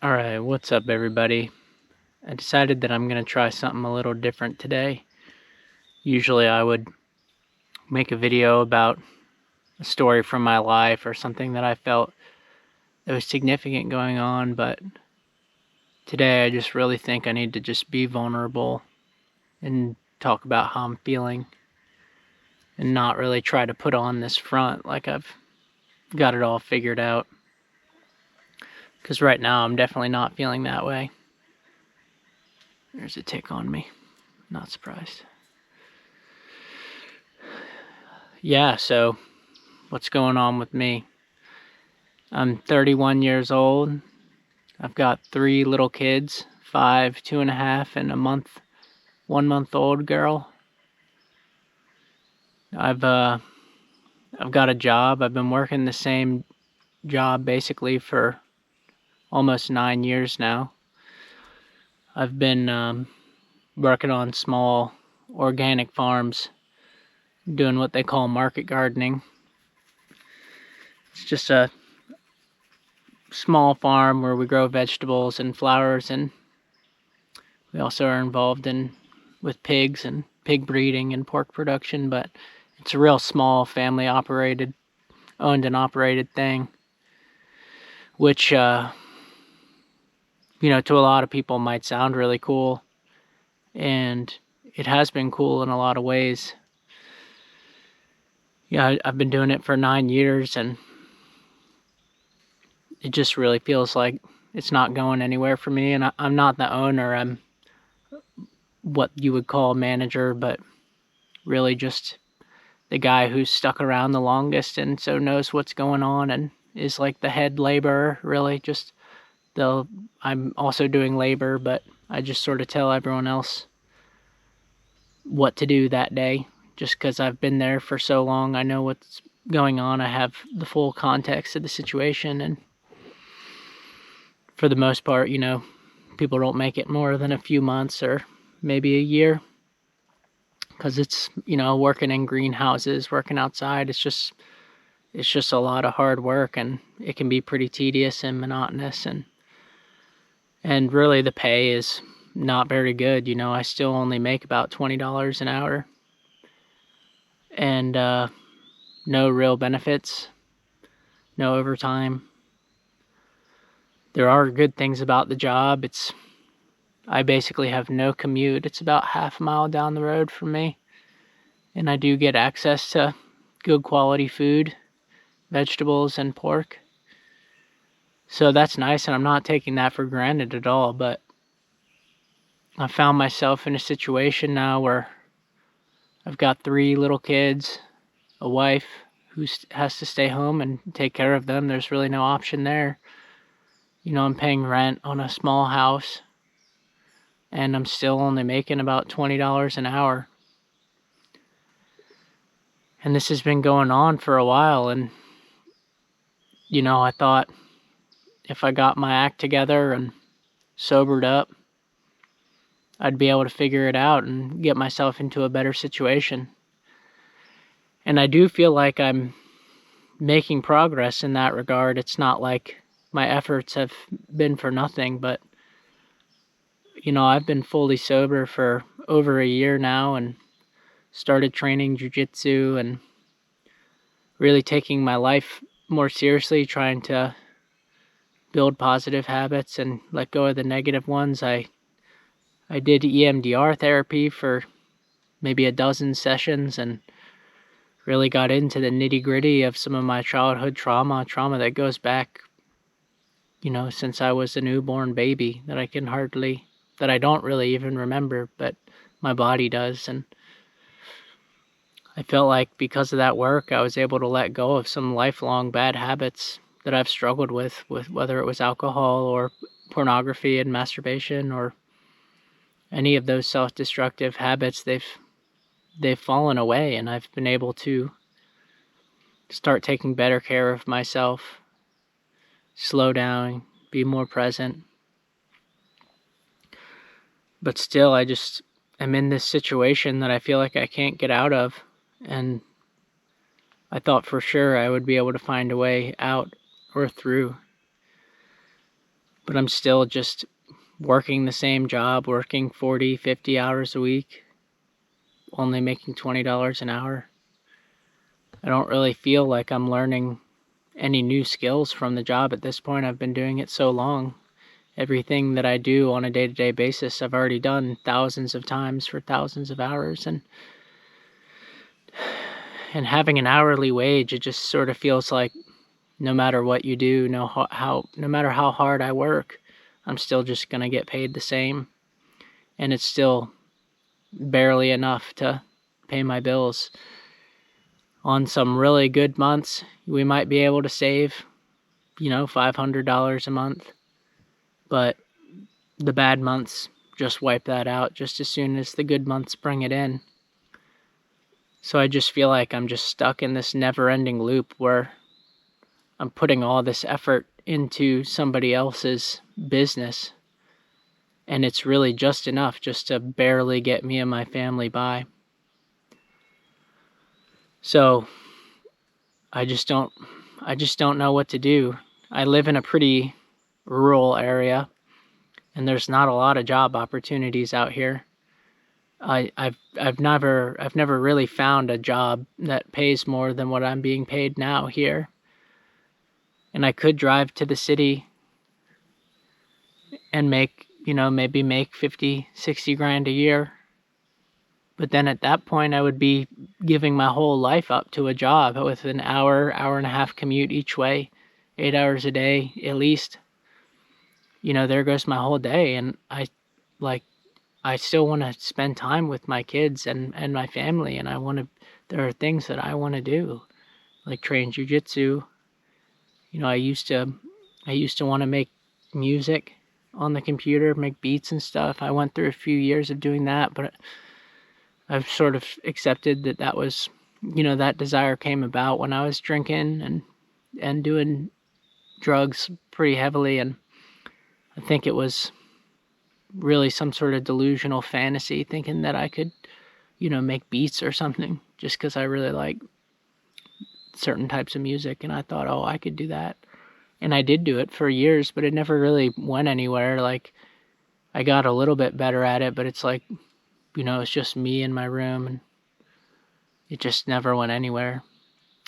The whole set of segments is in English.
Alright, what's up everybody? I decided that I'm going to try something a little different today. Usually I would make a video about a story from my life or something that I felt that was significant going on, but today I just really think I need to just be vulnerable and talk about how I'm feeling and not really try to put on this front like I've got it all figured out. Because right now I'm definitely not feeling that way. There's a tick on me. Not surprised. Yeah, so what's going on with me? I'm 31 years old. I've got 3 little kids, 5, 2.5, and 1 month old girl. I've got a job. I've been working the same job basically for almost 9 years now. I've been working on small organic farms, doing what they call market gardening. It's just a small farm where we grow vegetables and flowers, and we also are involved with pigs and pig breeding and pork production, but it's a real small family owned and operated thing, which, to a lot of people might sound really cool, and it has been cool in a lot of ways. Yeah, I've been doing it for 9 years, and it just really feels like it's not going anywhere for me, and I'm not the owner. I'm what you would call a manager, but really just the guy who's stuck around the longest and so knows what's going on and is like the head laborer, really. I'm also doing labor, but I just sort of tell everyone else what to do that day. Just because I've been there for so long, I know what's going on. I have the full context of the situation, and for the most part, people don't make it more than a few months or maybe a year. Because it's, working in greenhouses, working outside, it's just a lot of hard work, and it can be pretty tedious and monotonous, and really the pay is not very good. I still only make about $20 an hour, and no real benefits, no overtime. There are good things about the job. I basically have no commute. It's about half a mile down the road from me, and I do get access to good quality food, vegetables, and pork. So that's nice, and I'm not taking that for granted at all, but I found myself in a situation now where I've got 3 little kids, a wife who has to stay home and take care of them. There's really no option there. I'm paying rent on a small house, and I'm still only making about $20 an hour. And this has been going on for a while, and, I thought if I got my act together and sobered up, I'd be able to figure it out and get myself into a better situation. And I do feel like I'm making progress in that regard. It's not like my efforts have been for nothing, but, I've been fully sober for over a year now and started training jiu-jitsu and really taking my life more seriously, trying to build positive habits and let go of the negative ones. I did EMDR therapy for maybe a dozen sessions and really got into the nitty-gritty of some of my childhood trauma that goes back, since I was a newborn baby, that I don't really even remember, but my body does. And I felt like because of that work, I was able to let go of some lifelong bad habits that I've struggled with whether it was alcohol or pornography and masturbation or any of those self-destructive habits. They've fallen away, and I've been able to start taking better care of myself, slow down, be more present. But still, I just am in this situation that I feel like I can't get out of, and I thought for sure I would be able to find a way out or through. but I'm still just working the same job, working 40, 50 hours a week, only making $20 an hour. I don't really feel like I'm learning any new skills from the job at this point. I've been doing it so long. Everything that I do on a day-to-day basis, I've already done thousands of times for thousands of hours, and having an hourly wage, it just sort of feels like no matter what you do, no matter how hard I work, I'm still just gonna get paid the same, and it's still barely enough to pay my bills. On some really good months, we might be able to save, $500 a month, but the bad months just wipe that out just as soon as the good months bring it in. So I just feel like I'm just stuck in this never-ending loop where I'm putting all this effort into somebody else's business, and it's really just enough just to barely get me and my family by. So I just don't know what to do. I live in a pretty rural area, and there's not a lot of job opportunities out here. I've never really found a job that pays more than what I'm being paid now here. And I could drive to the city and make, maybe make 50, 60 grand a year. But then at that point I would be giving my whole life up to a job with an hour and a half commute each way, 8 hours a day at least. There goes my whole day, and I still want to spend time with my kids and my family, and there are things that I want to do, like train jujitsu. I used to want to make music on the computer, make beats and stuff. I went through a few years of doing that, but I've sort of accepted that was, that desire came about when I was drinking and doing drugs pretty heavily, and I think it was really some sort of delusional fantasy, thinking that I could, make beats or something, just because I really like certain types of music, and I thought, oh, I could do that. And I did do it for years, but it never really went anywhere. Like, I got a little bit better at it, but it's like, it's just me in my room, and it just never went anywhere.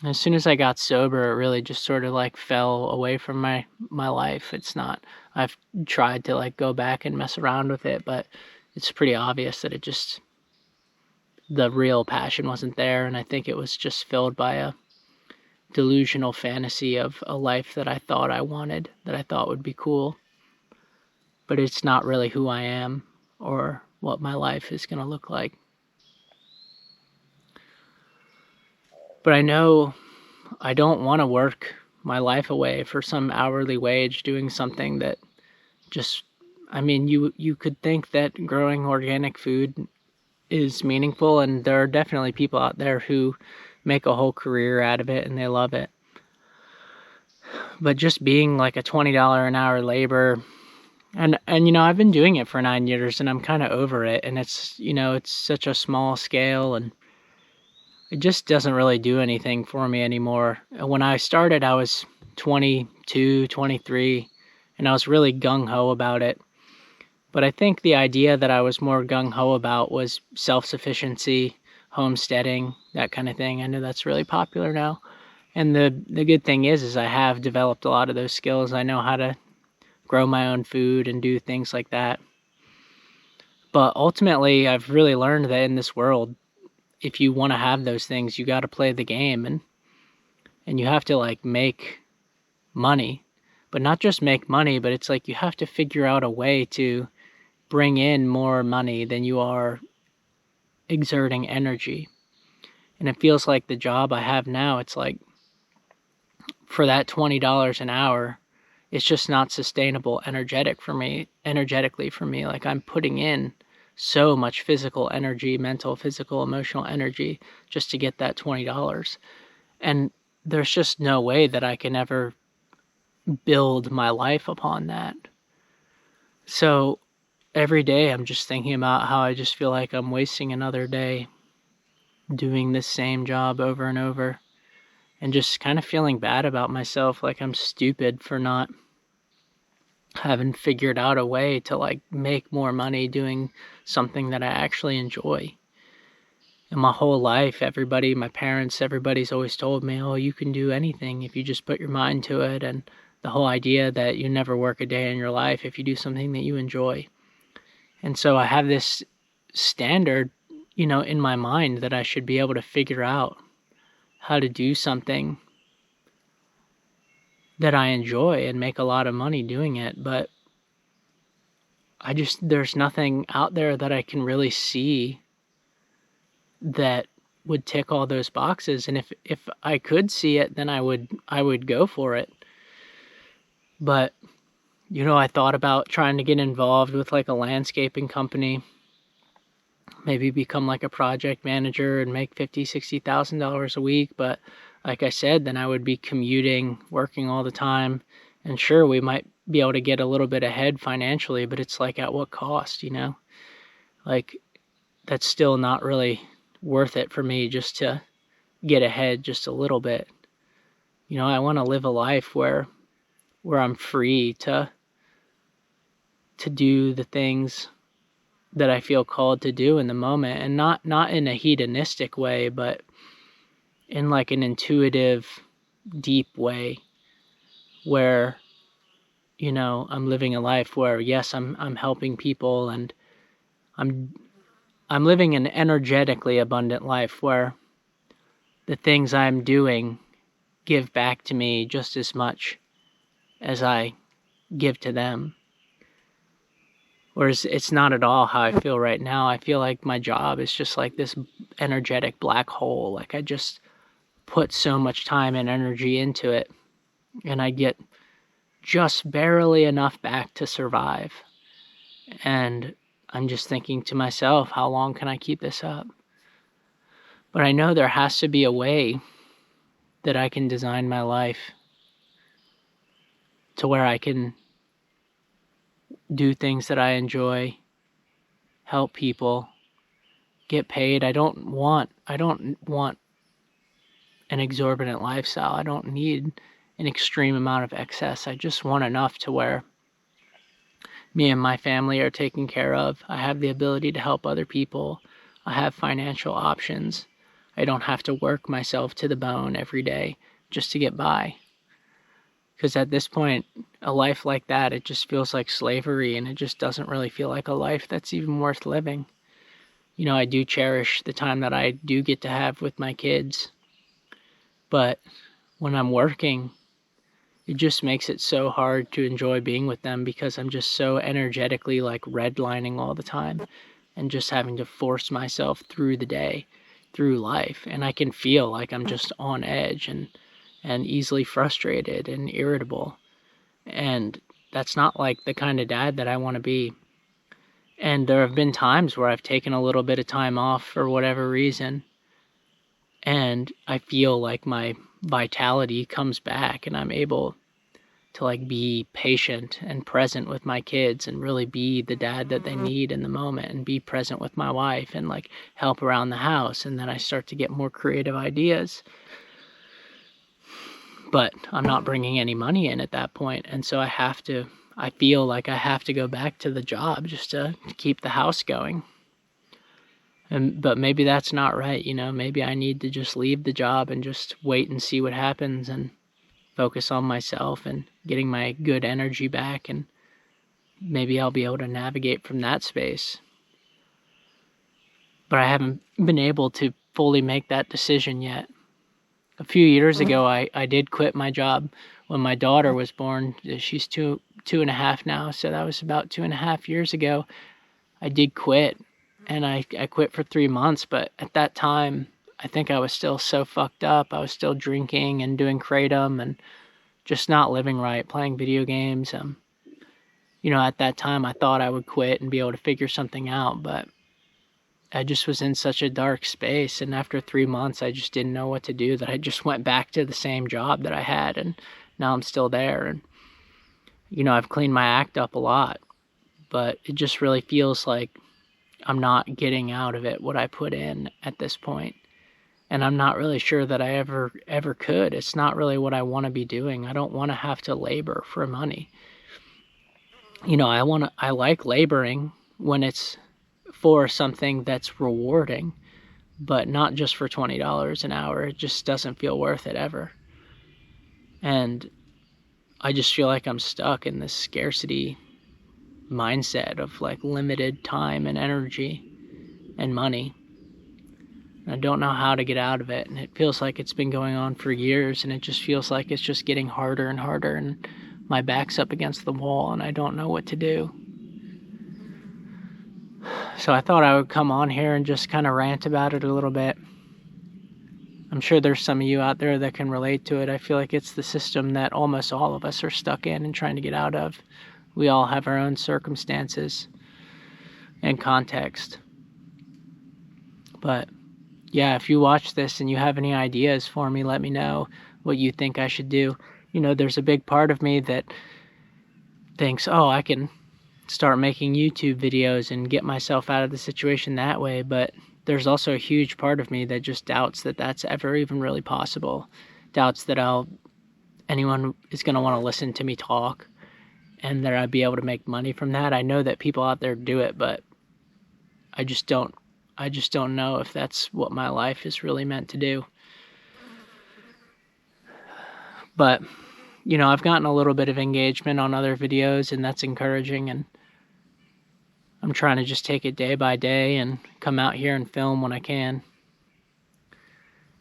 As soon as I got sober, it really just sort of like fell away from my life. I've tried to like go back and mess around with it, but it's pretty obvious that the real passion wasn't there, and I think it was just filled by a delusional fantasy of a life that I thought I wanted, that I thought would be cool. But it's not really who I am or what my life is going to look like. But I know I don't want to work my life away for some hourly wage doing something that just, you could think that growing organic food is meaningful, and there are definitely people out there who make a whole career out of it and they love it. But just being like a $20 an hour labor, and I've been doing it for 9 years, and I'm kind of over it, and it's such a small scale, and it just doesn't really do anything for me anymore. When I started, I was 22, 23, and I was really gung-ho about it. But I think the idea that I was more gung-ho about was self-sufficiency, homesteading, that kind of thing. I know that's really popular now. And the good thing is I have developed a lot of those skills. I know how to grow my own food and do things like that. But ultimately, I've really learned that in this world, if you want to have those things, you got to play the game, and you have to like make money. But not just make money, but it's like you have to figure out a way to bring in more money than you are exerting energy. And it feels like the job I have now, it's like for that $20 an hour, it's just not sustainable energetically for me. Like, I'm putting in so much physical energy, mental, physical, emotional energy just to get that $20. And there's just no way that I can ever build my life upon that. So every day I'm just thinking about how I just feel like I'm wasting another day doing this same job over and over, and just kind of feeling bad about myself, like I'm stupid for not haven't figured out a way to like make more money doing something that I actually enjoy. And my whole life, everybody, my parents, everybody's always told me, oh, you can do anything if you just put your mind to it. And the whole idea that you never work a day in your life if you do something that you enjoy. And so I have this standard, in my mind that I should be able to figure out how to do something that I enjoy and make a lot of money doing it. But there's nothing out there that I can really see that would tick all those boxes. And if I could see it, then I would go for it. But I thought about trying to get involved with like a landscaping company, maybe become like a project manager and make $50,000-$60,000 a week. But like I said, then I would be commuting, working all the time, and sure, we might be able to get a little bit ahead financially, but it's like at what cost, like that's still not really worth it for me just to get ahead just a little bit. I want to live a life where I'm free to do the things that I feel called to do in the moment, and not in a hedonistic way, but in like an intuitive, deep way where I'm living a life where yes, I'm helping people, and I'm living an energetically abundant life where the things I'm doing give back to me just as much as I give to them. Whereas it's not at all how I feel right now. I feel like my job is just like this energetic black hole. Like I just put so much time and energy into it, and I get just barely enough back to survive. And I'm just thinking to myself, how long can I keep this up? But I know there has to be a way that I can design my life to where I can do things that I enjoy, help people, get paid. I don't want an exorbitant lifestyle. I don't need an extreme amount of excess. I just want enough to where me and my family are taken care of. I have the ability to help other people. I have financial options. I don't have to work myself to the bone every day just to get by. Because at this point, a life like that, it just feels like slavery, and it just doesn't really feel like a life that's even worth living. I do cherish the time that I do get to have with my kids. But when I'm working, it just makes it so hard to enjoy being with them because I'm just so energetically like redlining all the time and just having to force myself through the day, through life. And I can feel like I'm just on edge and easily frustrated and irritable. And that's not like the kind of dad that I want to be. And there have been times where I've taken a little bit of time off for whatever reason, and I feel like my vitality comes back and I'm able to like be patient and present with my kids and really be the dad that they need in the moment, and be present with my wife and like help around the house. And then I start to get more creative ideas. But I'm not bringing any money in at that point. And so I feel like I have to go back to the job just to keep the house going. But maybe that's not right. Maybe I need to just leave the job and just wait and see what happens and focus on myself and getting my good energy back. And maybe I'll be able to navigate from that space. But I haven't been able to fully make that decision yet. A few years ago, I did quit my job when my daughter was born. She's two and a half now, so that was about 2.5 years ago. I did quit, and I quit for 3 months, but at that time, I think I was still so fucked up. I was still drinking and doing kratom and just not living right, playing video games. At that time, I thought I would quit and be able to figure something out, but I just was in such a dark space, and after 3 months, I just didn't know what to do, that I just went back to the same job that I had, and now I'm still there. And, I've cleaned my act up a lot, but it just really feels like I'm not getting out of it what I put in at this point. And I'm not really sure that I ever could. It's not really what I want to be doing. I don't want to have to labor for money. I like laboring when it's for something that's rewarding, but not just for $20 an hour. It just doesn't feel worth it ever. And I just feel like I'm stuck in this scarcity mindset of like limited time and energy and money. I don't know how to get out of it, and it feels like it's been going on for years, and it just feels like it's just getting harder and harder, and my back's up against the wall, and I don't know what to do. So I thought I would come on here and just kind of rant about it a little bit. I'm sure there's some of you out there that can relate to it. I feel like it's the system that almost all of us are stuck in and trying to get out of. We all have our own circumstances and context. But yeah, if you watch this and you have any ideas for me, let me know what you think I should do. There's a big part of me that thinks, oh, I can start making YouTube videos and get myself out of the situation that way. But there's also a huge part of me that just doubts that that's ever even really possible. Doubts that anyone is going to want to listen to me talk and that I'd be able to make money from that. I know that people out there do it, but I just don't know if that's what my life is really meant to do. But, I've gotten a little bit of engagement on other videos, and that's encouraging, and I'm trying to just take it day by day and come out here and film when I can.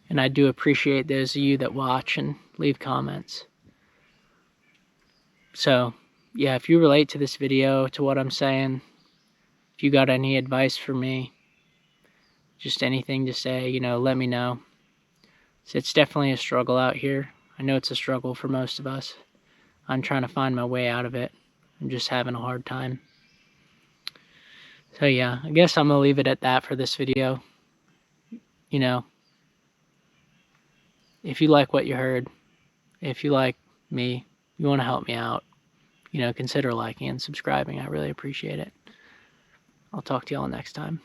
And I do appreciate those of you that watch and leave comments. So, yeah, if you relate to this video, to what I'm saying, if you got any advice for me, just anything to say, let me know. So it's definitely a struggle out here. I know it's a struggle for most of us. I'm trying to find my way out of it. I'm just having a hard time. So yeah, I guess I'm going to leave it at that for this video. If you like what you heard, if you like me, you want to help me out, consider liking and subscribing. I really appreciate it. I'll talk to y'all next time.